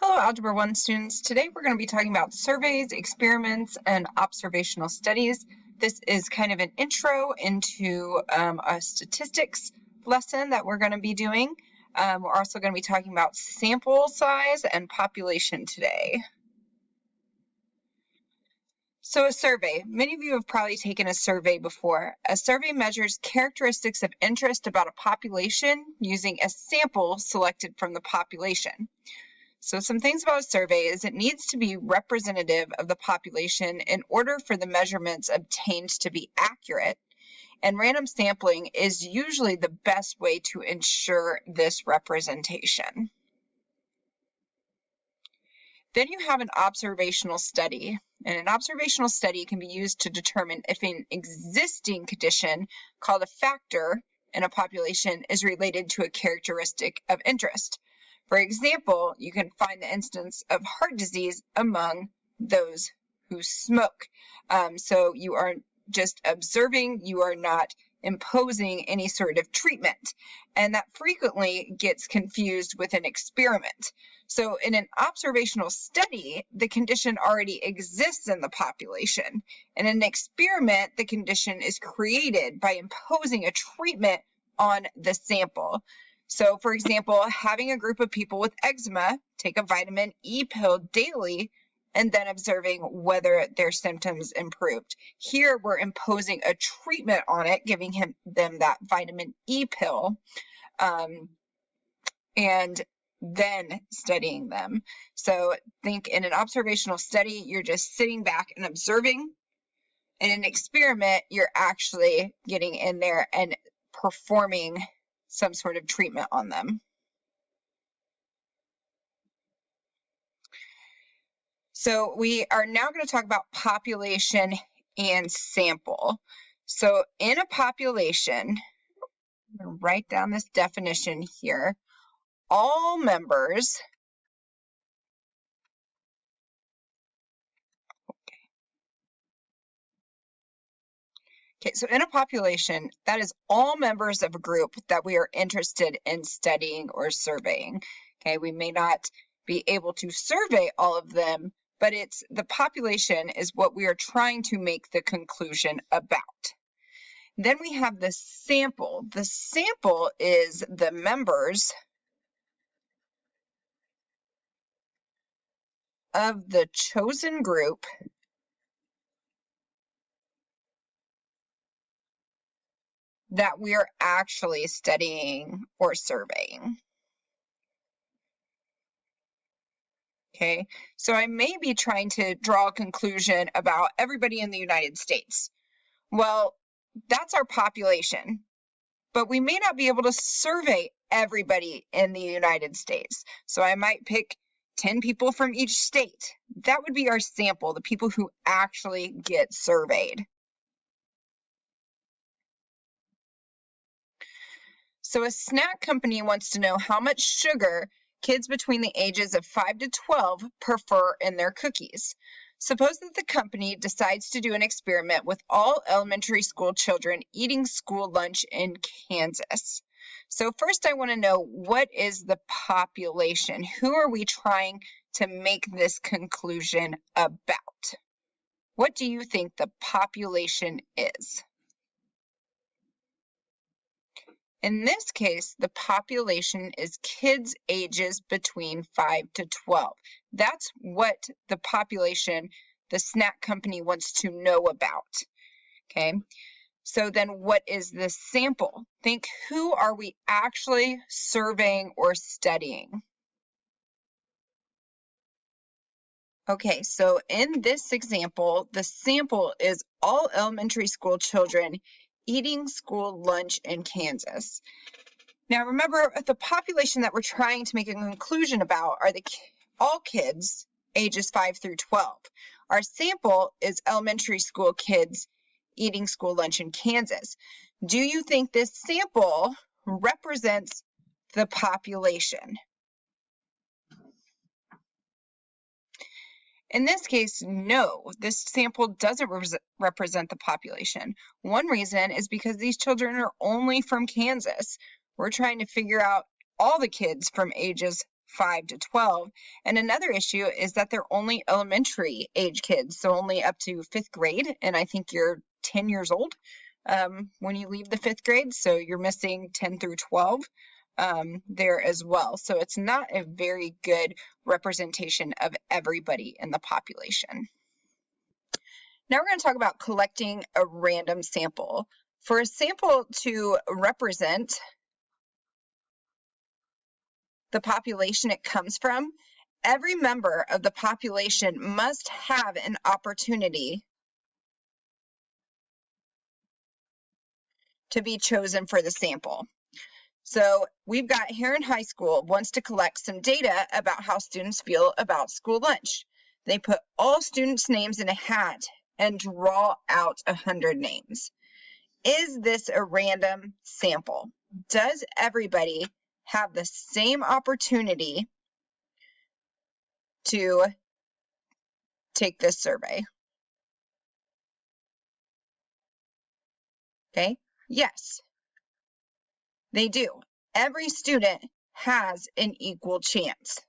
Hello, Algebra 1 students. Today we're going to be talking about surveys, experiments, and observational studies. This is kind of an intro into a statistics lesson that we're going to be doing. We're also going to be talking about sample size and population today. So a survey. Many of you have probably taken a survey before. A survey measures characteristics of interest about a population using a sample selected from the population. So some things about a survey is it needs to be representative of the population in order for the measurements obtained to be accurate. And random sampling is usually the best way to ensure this representation. Then you have an observational study. And an observational study can be used to determine if an existing condition called a factor in a population is related to a characteristic of interest. For example, you can find the instance of heart disease among those who smoke. So you are just observing, you are not imposing any sort of treatment. And that frequently gets confused with an experiment. So in an observational study, the condition already exists in the population. In an experiment, the condition is created by imposing a treatment on the sample. So, for example, having a group of people with eczema take a vitamin E pill daily and then observing whether their symptoms improved. Here, we're imposing a treatment on it, giving them that vitamin E pill, and then studying them. So think in an observational study, you're just sitting back and observing. In an experiment, you're actually getting in there and performing some sort of treatment on them. So we are now going to talk about population and sample. So in a population, I'm going to write down this definition here. All members Okay, so in a population, that is all members of a group that we are interested in studying or surveying. Okay, we may not be able to survey all of them, but the population is what we are trying to make the conclusion about. Then we have the sample. The sample is the members of the chosen group that we are actually studying or surveying. Okay, so I may be trying to draw a conclusion about everybody in the United States. Well, that's our population, but we may not be able to survey everybody in the United States. So I might pick 10 people from each state. That would be our sample, the people who actually get surveyed. So a snack company wants to know how much sugar kids between the ages of 5 to 12 prefer in their cookies. Suppose that the company decides to do an experiment with all elementary school children eating school lunch in Kansas. So first I want to know, what is the population? Who are we trying to make this conclusion about? What do you think the population is? In this case, the population is kids ages between 5 to 12. That's what the population, the snack company, wants to know about. Okay, so then what is the sample? Think, who are we actually surveying or studying? Okay, so in this example, the sample is all elementary school children eating school lunch in Kansas. Now remember, the population that we're trying to make a conclusion about are all kids ages 5 through 12. Our sample is elementary school kids eating school lunch in Kansas. Do you think this sample represents the population? In this case, no, this sample doesn't represent the population. One reason is because these children are only from Kansas. We're trying to figure out all the kids from ages 5 to 12. And another issue is that they're only elementary age kids, so only up to 5th grade. And I think you're 10 years old when you leave the 5th grade, so you're missing 10 through 12 there as well. So it's not a very good representation of everybody in the population. Now we're going to talk about collecting a random sample. For a sample to represent the population it comes from, every member of the population must have an opportunity to be chosen for the sample. So we've got Heron High School wants to collect some data about how students feel about school lunch. They put all students' names in a hat and draw out 100 names. Is this a random sample? Does everybody have the same opportunity to take this survey? Okay, yes, they do. Every student has an equal chance.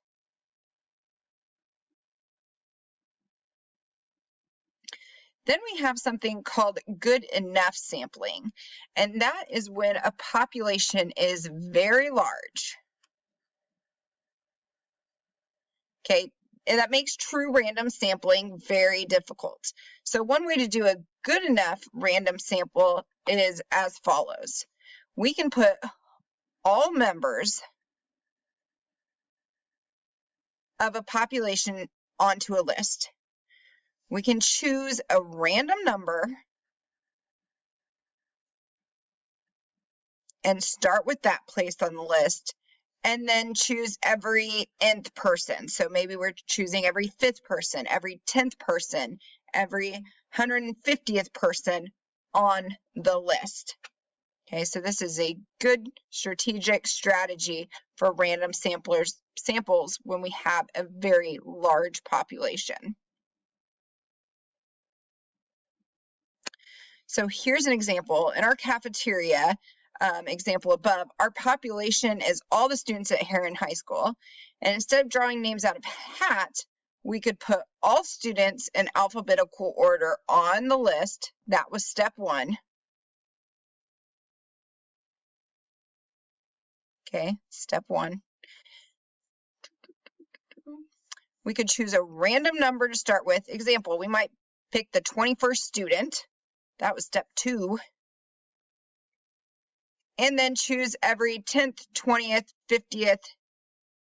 Then we have something called good enough sampling, and that is when a population is very large. Okay, and that makes true random sampling very difficult. So one way to do a good enough random sample is as follows. We can put all members of a population onto a list. We can choose a random number and start with that placed on the list, and then choose every nth person. So maybe we're choosing every 5th person, every 10th person, every 150th person on the list. Okay, so this is a good strategic strategy for random samples when we have a very large population. So here's an example. In our cafeteria, example above, our population is all the students at Heron High School. And instead of drawing names out of a hat, we could put all students in alphabetical order on the list. That was step 1. Okay, step 1. We could choose a random number to start with. Example, we might pick the 21st student. That was step 2. And then choose every 10th, 20th, 50th,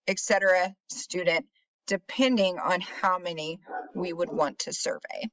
etc. student, depending on how many we would want to survey.